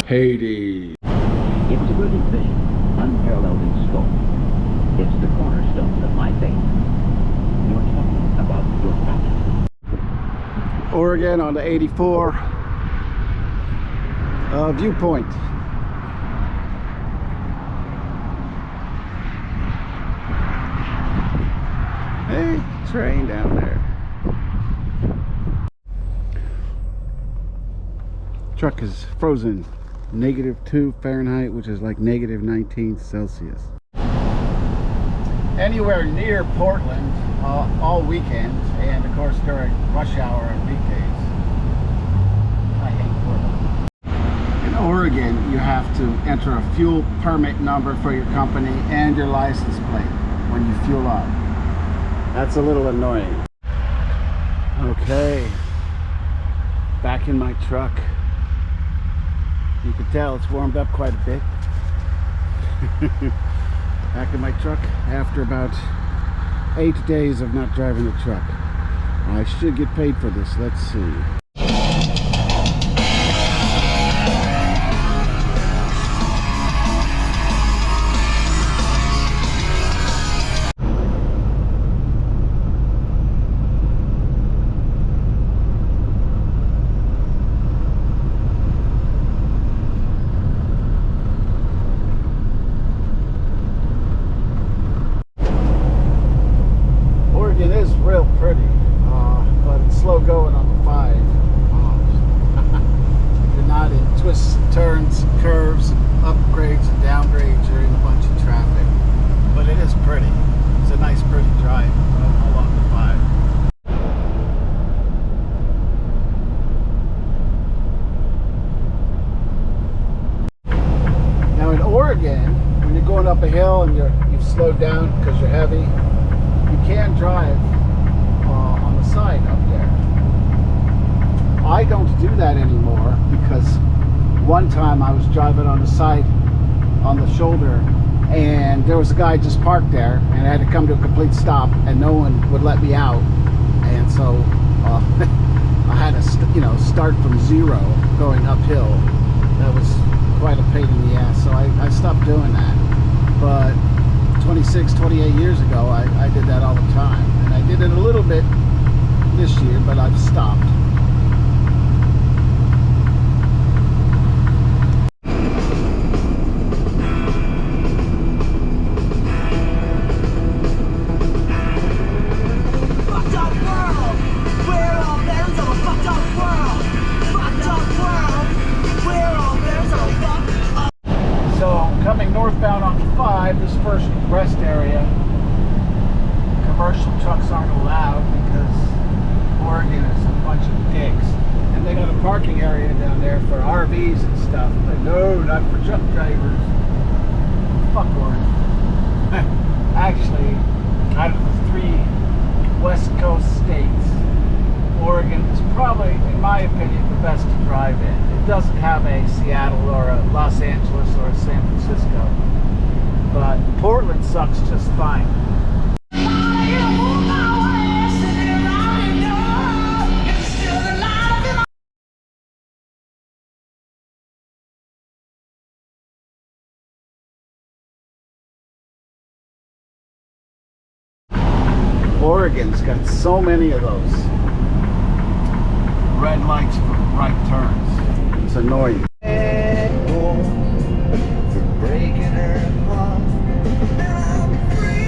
Hades. It was a brilliant vision, unparalleled in scope. It's the cornerstone of my faith. You're talking about your prophet. Oregon on the 84 viewpoint. Hey, train down there. Truck is frozen. -2 Fahrenheit, which is like -19 Celsius. Anywhere near Portland all weekend, and of course during rush hour and weekdays. I hate Portland. In Oregon, you have to enter a fuel permit number for your company and your license plate when you fuel up. That's a little annoying. Okay, back in my truck. You can tell it's warmed up quite a bit. Back in my truck after about 8 days of not driving the truck. I should get paid for this. Let's see. It is real pretty, but it's slow going on the 5. If you're not in twists and turns, and curves, and upgrades and downgrades, you're in a bunch of traffic. But it is pretty. It's a nice, pretty drive along the 5. Now in Oregon, when you're going up a hill and you've slowed down because you're heavy, you can drive on the side up there. I don't do that anymore because one time I was driving on the side, on the shoulder, and there was a guy just parked there, and I had to come to a complete stop, and no one would let me out, and so I had to, start from zero going uphill. That was quite a pain in the ass, so I stopped doing that. But 26, 28 years ago, I did that all the time. And I did it a little bit this year, but I've stopped. Fucked up world! We're all members of a fucked up world! Fucked up world! We're all members of a fucked up. So, coming northbound on the 5, this first rest area, commercial trucks aren't allowed because Oregon is a bunch of dicks. And they got a parking area down there for RVs and stuff, but no, not for truck drivers. Fuck Oregon. Actually, out of the 3 West Coast states, Oregon is probably, in my opinion, the best to drive in. It doesn't have a Seattle or a Los Angeles or a San Francisco, but Portland sucks just fine. Oregon's got so many of those red lights for right turns. It's annoying. For breaking her heart. I'm free.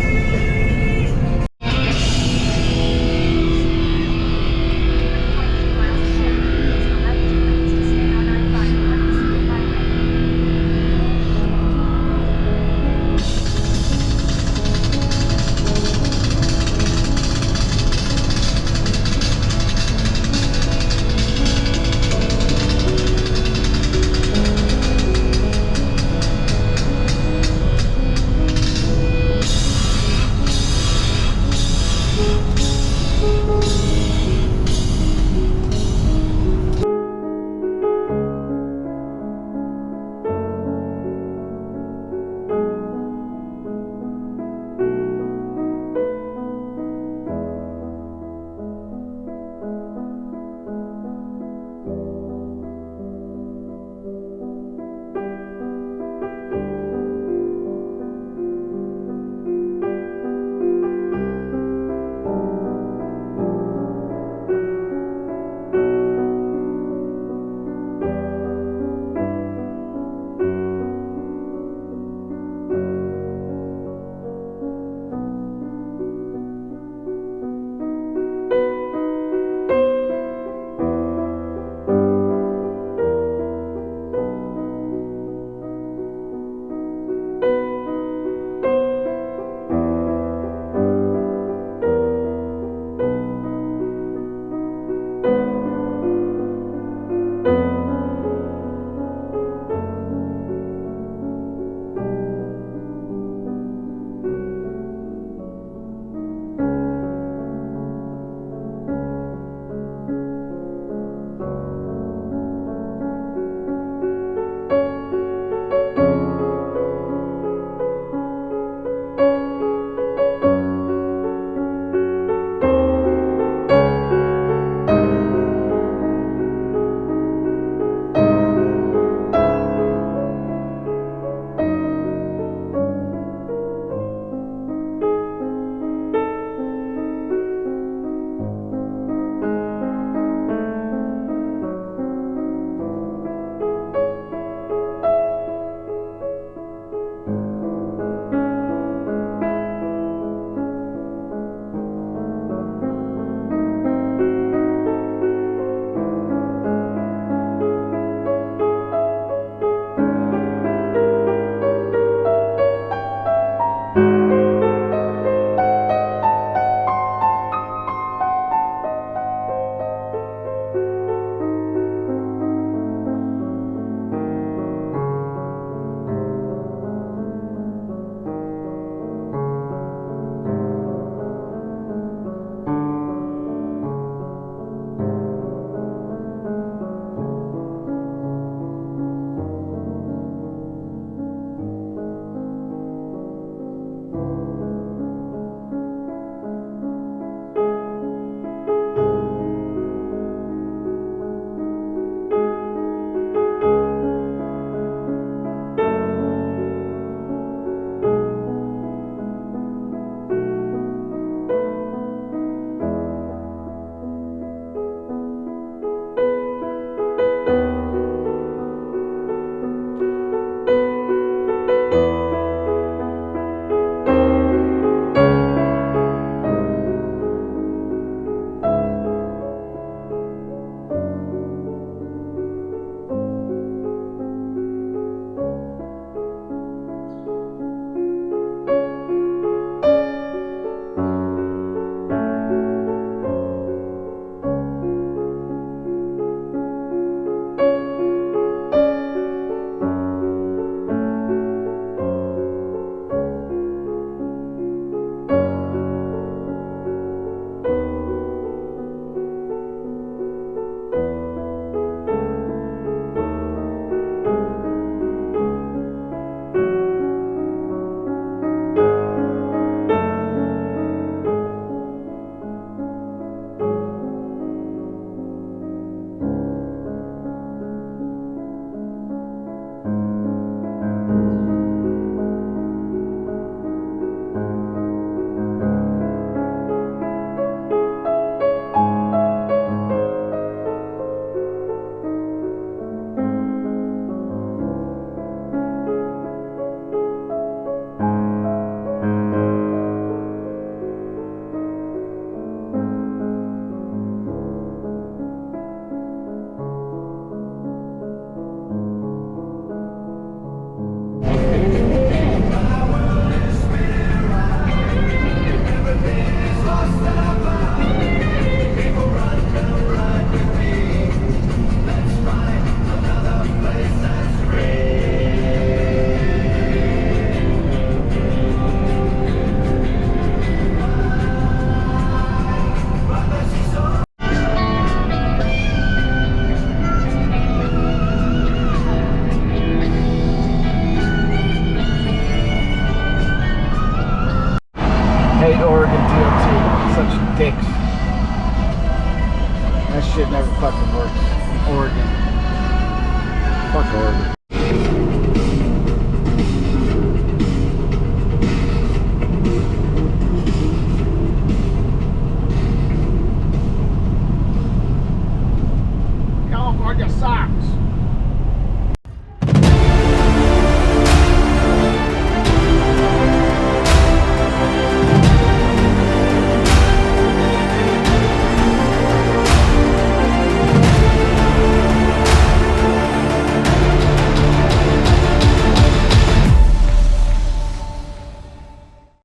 sucks. Oregon. Fuck Oregon. California sucks.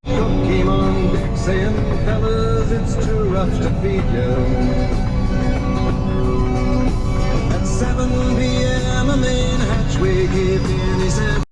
Came on deck saying, fellas, it's too rough to feed you. At 7 p.m. a main hatchway gave in.